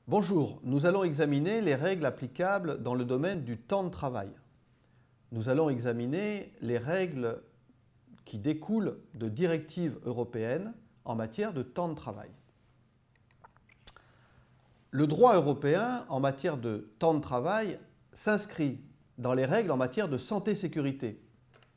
Bonjour, nous allons examiner les règles applicables dans le domaine du temps de travail. Nous allons examiner les règles qui découlent de directives européennes en matière de temps de travail. Le droit européen en matière de temps de travail s'inscrit dans les règles en matière de santé-sécurité.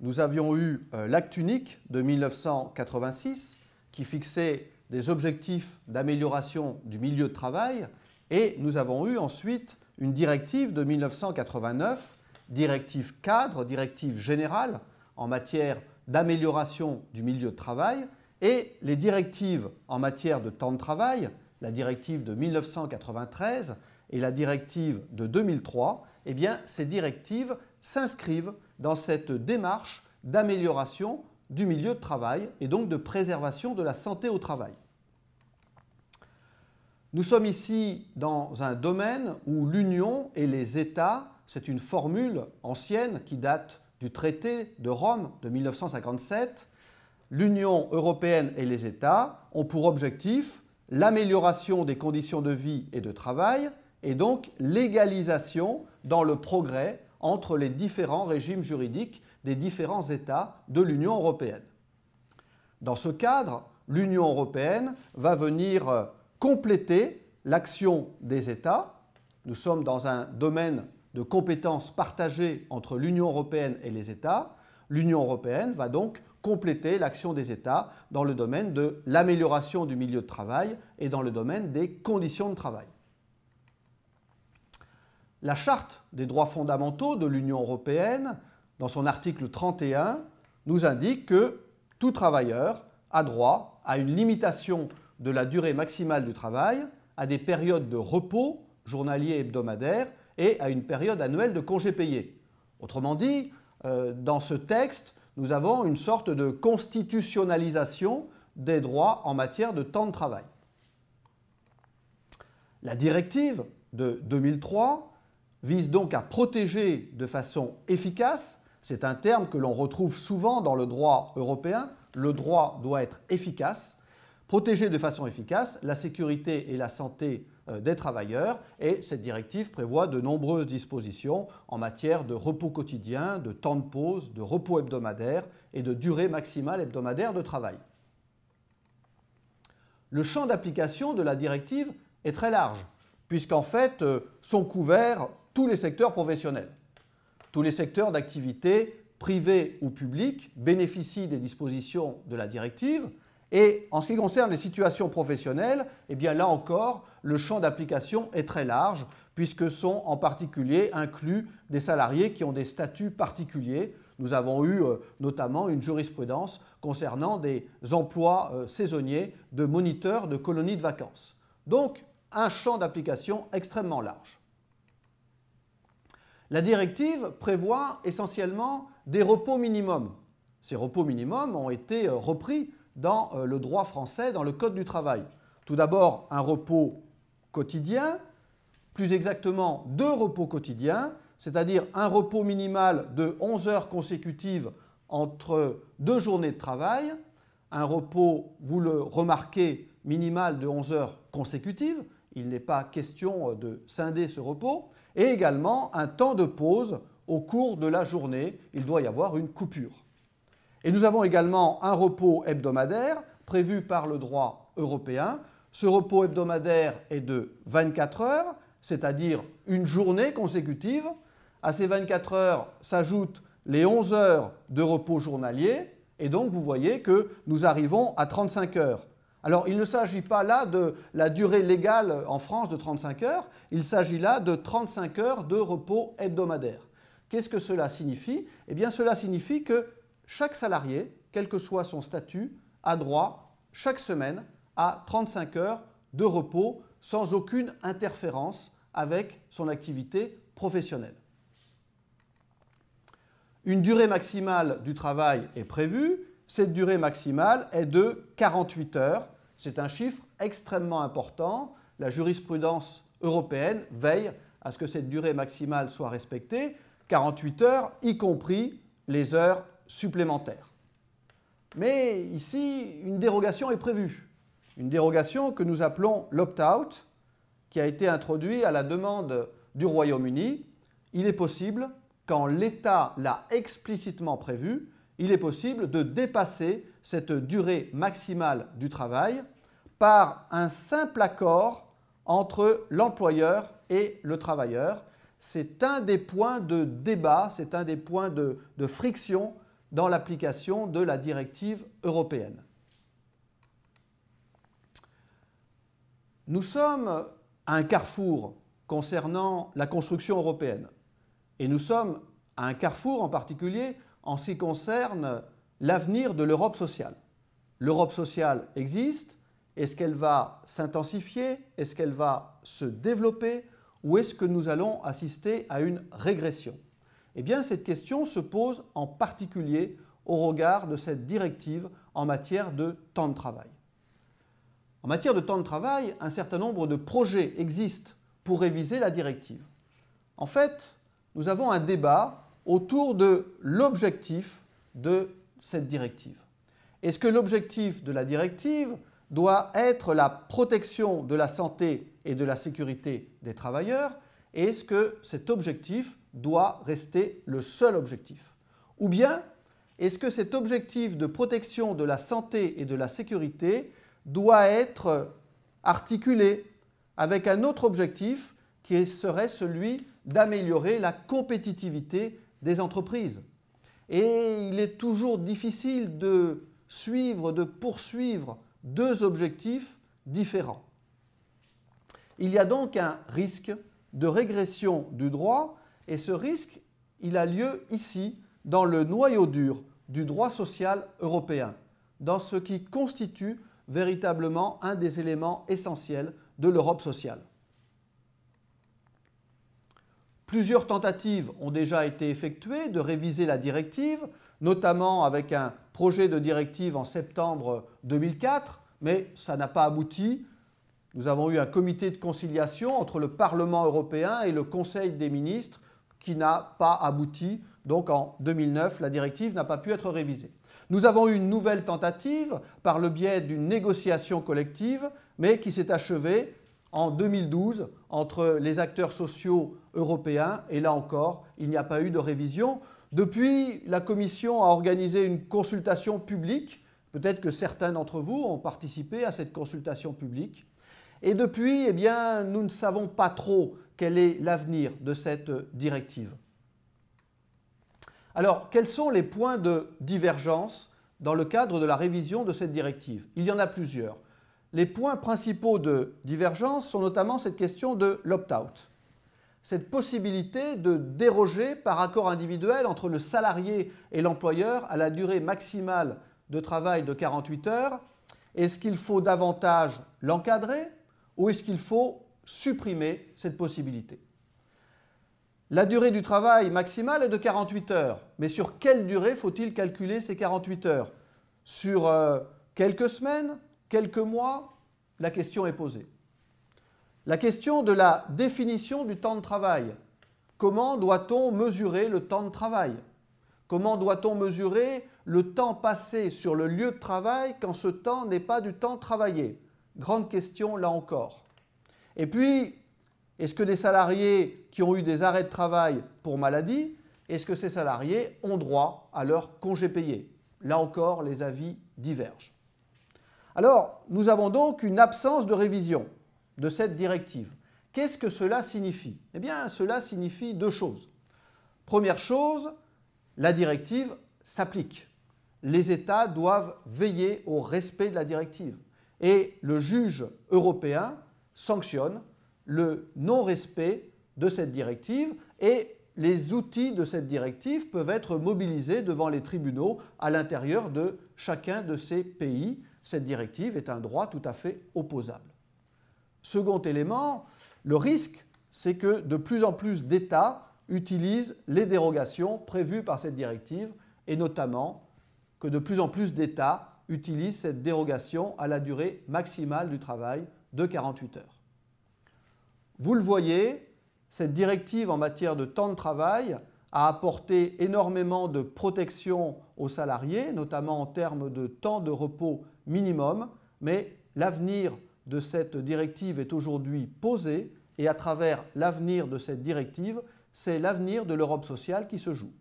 Nous avions eu l'acte unique de 1986 qui fixait des objectifs d'amélioration du milieu de travail et nous avons eu ensuite une directive de 1989, directive cadre, directive générale en matière d'amélioration du milieu de travail et les directives en matière de temps de travail, la directive de 1993 et la directive de 2003, eh bien, ces directives s'inscrivent dans cette démarche d'amélioration du milieu de travail et donc de préservation de la santé au travail. Nous sommes ici dans un domaine où l'Union et les États, c'est une formule ancienne qui date du traité de Rome de 1957, l'Union européenne et les États ont pour objectif l'amélioration des conditions de vie et de travail et donc l'égalisation dans le progrès entre les différents régimes juridiques des différents États de l'Union européenne. Dans ce cadre, l'Union européenne va venir compléter l'action des États. Nous sommes dans un domaine de compétences partagées entre l'Union européenne et les États. L'Union européenne va donc compléter l'action des États dans le domaine de l'amélioration du milieu de travail et dans le domaine des conditions de travail. La Charte des droits fondamentaux de l'Union européenne, dans son article 31, nous indique que tout travailleur a droit à une limitation de la durée maximale du travail, à des périodes de repos journalier et hebdomadaire et à une période annuelle de congés payés. Autrement dit, dans ce texte, nous avons une sorte de constitutionnalisation des droits en matière de temps de travail. La directive de 2003 vise donc à protéger de façon efficace, c'est un terme que l'on retrouve souvent dans le droit européen, le droit doit être efficace, protéger de façon efficace la sécurité et la santé des travailleurs et cette directive prévoit de nombreuses dispositions en matière de repos quotidien, de temps de pause, de repos hebdomadaire et de durée maximale hebdomadaire de travail. Le champ d'application de la directive est très large puisqu'en fait sont couverts tous les secteurs professionnels. Tous les secteurs d'activité privés ou publics bénéficient des dispositions de la directive. Et en ce qui concerne les situations professionnelles, eh bien là encore, le champ d'application est très large puisque sont en particulier inclus des salariés qui ont des statuts particuliers. Nous avons eu notamment une jurisprudence concernant des emplois saisonniers de moniteurs de colonies de vacances. Donc, un champ d'application extrêmement large. La directive prévoit essentiellement des repos minimums. Ces repos minimums ont été repris dans le droit français, dans le Code du travail. Tout d'abord, un repos quotidien, plus exactement 2 repos quotidiens, c'est-à-dire un repos minimal de 11 heures consécutives entre 2 journées de travail, un repos, vous le remarquez, minimal de 11 heures consécutives, il n'est pas question de scinder ce repos, et également un temps de pause au cours de la journée, il doit y avoir une coupure. Et nous avons également un repos hebdomadaire prévu par le droit européen. Ce repos hebdomadaire est de 24 heures, c'est-à-dire une journée consécutive. À ces 24 heures s'ajoutent les 11 heures de repos journalier et donc vous voyez que nous arrivons à 35 heures. Alors il ne s'agit pas là de la durée légale en France de 35 heures, il s'agit là de 35 heures de repos hebdomadaire. Qu'est-ce que cela signifie? Eh bien cela signifie que chaque salarié, quel que soit son statut, a droit chaque semaine à 35 heures de repos sans aucune interférence avec son activité professionnelle. Une durée maximale du travail est prévue. Cette durée maximale est de 48 heures. C'est un chiffre extrêmement important. La jurisprudence européenne veille à ce que cette durée maximale soit respectée. 48 heures, y compris les heures supplémentaires. Mais ici, une dérogation est prévue. Une dérogation que nous appelons l'opt-out. qui a été introduit à la demande du Royaume-Uni. Il est possible, quand l'État l'a explicitement prévu, il est possible de dépasser cette durée maximale du travail par un simple accord entre l'employeur et le travailleur. C'est un des points de débat, c'est un des points de friction dans l'application de la directive européenne. Nous sommes à un carrefour concernant la construction européenne. Et nous sommes à un carrefour en particulier en ce qui concerne l'avenir de l'Europe sociale. L'Europe sociale existe. Est-ce qu'elle va s'intensifier? Est-ce qu'elle va se développer? Ou est-ce que nous allons assister à une régression? Eh bien, cette question se pose en particulier au regard de cette directive en matière de temps de travail. En matière de temps de travail, un certain nombre de projets existent pour réviser la directive. En fait, nous avons un débat autour de l'objectif de cette directive. Est-ce que l'objectif de la directive doit être la protection de la santé et de la sécurité des travailleurs? Et est-ce que cet objectif doit rester le seul objectif? Ou bien, est-ce que cet objectif de protection de la santé et de la sécurité doit être articulé avec un autre objectif qui serait celui d'améliorer la compétitivité des entreprises? Et il est toujours difficile de suivre, de poursuivre deux objectifs différents. Il y a donc un risque de régression du droit et ce risque, il a lieu ici dans le noyau dur du droit social européen, dans ce qui constitue véritablement un des éléments essentiels de l'Europe sociale. Plusieurs tentatives ont déjà été effectuées de réviser la directive, notamment avec un projet de directive en septembre 2004, mais ça n'a pas abouti. Nous avons eu un comité de conciliation entre le Parlement européen et le Conseil des ministres qui n'a pas abouti. Donc en 2009, la directive n'a pas pu être révisée. Nous avons eu une nouvelle tentative par le biais d'une négociation collective, mais qui s'est achevée en 2012 entre les acteurs sociaux européens. Et là encore, il n'y a pas eu de révision. Depuis, la Commission a organisé une consultation publique. Peut-être que certains d'entre vous ont participé à cette consultation publique. Et depuis, eh bien, nous ne savons pas trop quel est l'avenir de cette directive. Alors, quels sont les points de divergence dans le cadre de la révision de cette directive? Il y en a plusieurs. Les points principaux de divergence sont notamment cette question de l'opt-out. Cette possibilité de déroger par accord individuel entre le salarié et l'employeur à la durée maximale de travail de 48 heures. Est-ce qu'il faut davantage l'encadrer ou est-ce qu'il faut supprimer cette possibilité? La durée du travail maximale est de 48 heures. Mais sur quelle durée faut-il calculer ces 48 heures? Sur quelques semaines? Quelques mois? La question est posée. La question de la définition du temps de travail. Comment doit-on mesurer le temps de travail? Comment doit-on mesurer le temps passé sur le lieu de travail quand ce temps n'est pas du temps travaillé? Grande question là encore. Et puis, est-ce que des salariés qui ont eu des arrêts de travail pour maladie, est-ce que ces salariés ont droit à leur congé payé? Là encore, les avis divergent. Alors, nous avons donc une absence de révision de cette directive. Qu'est-ce que cela signifie? Eh bien, cela signifie deux choses. Première chose, la directive s'applique. Les États doivent veiller au respect de la directive. Et le juge européen sanctionne le non-respect de cette directive et les outils de cette directive peuvent être mobilisés devant les tribunaux à l'intérieur de chacun de ces pays. Cette directive est un droit tout à fait opposable. Second élément, le risque, c'est que de plus en plus d'États utilisent les dérogations prévues par cette directive et notamment que de plus en plus d'États utilisent cette dérogation à la durée maximale du travail de 48 heures. Vous le voyez, cette directive en matière de temps de travail a apporté énormément de protection aux salariés, notamment en termes de temps de repos minimum, mais l'avenir de cette directive est aujourd'hui posé et à travers l'avenir de cette directive, c'est l'avenir de l'Europe sociale qui se joue.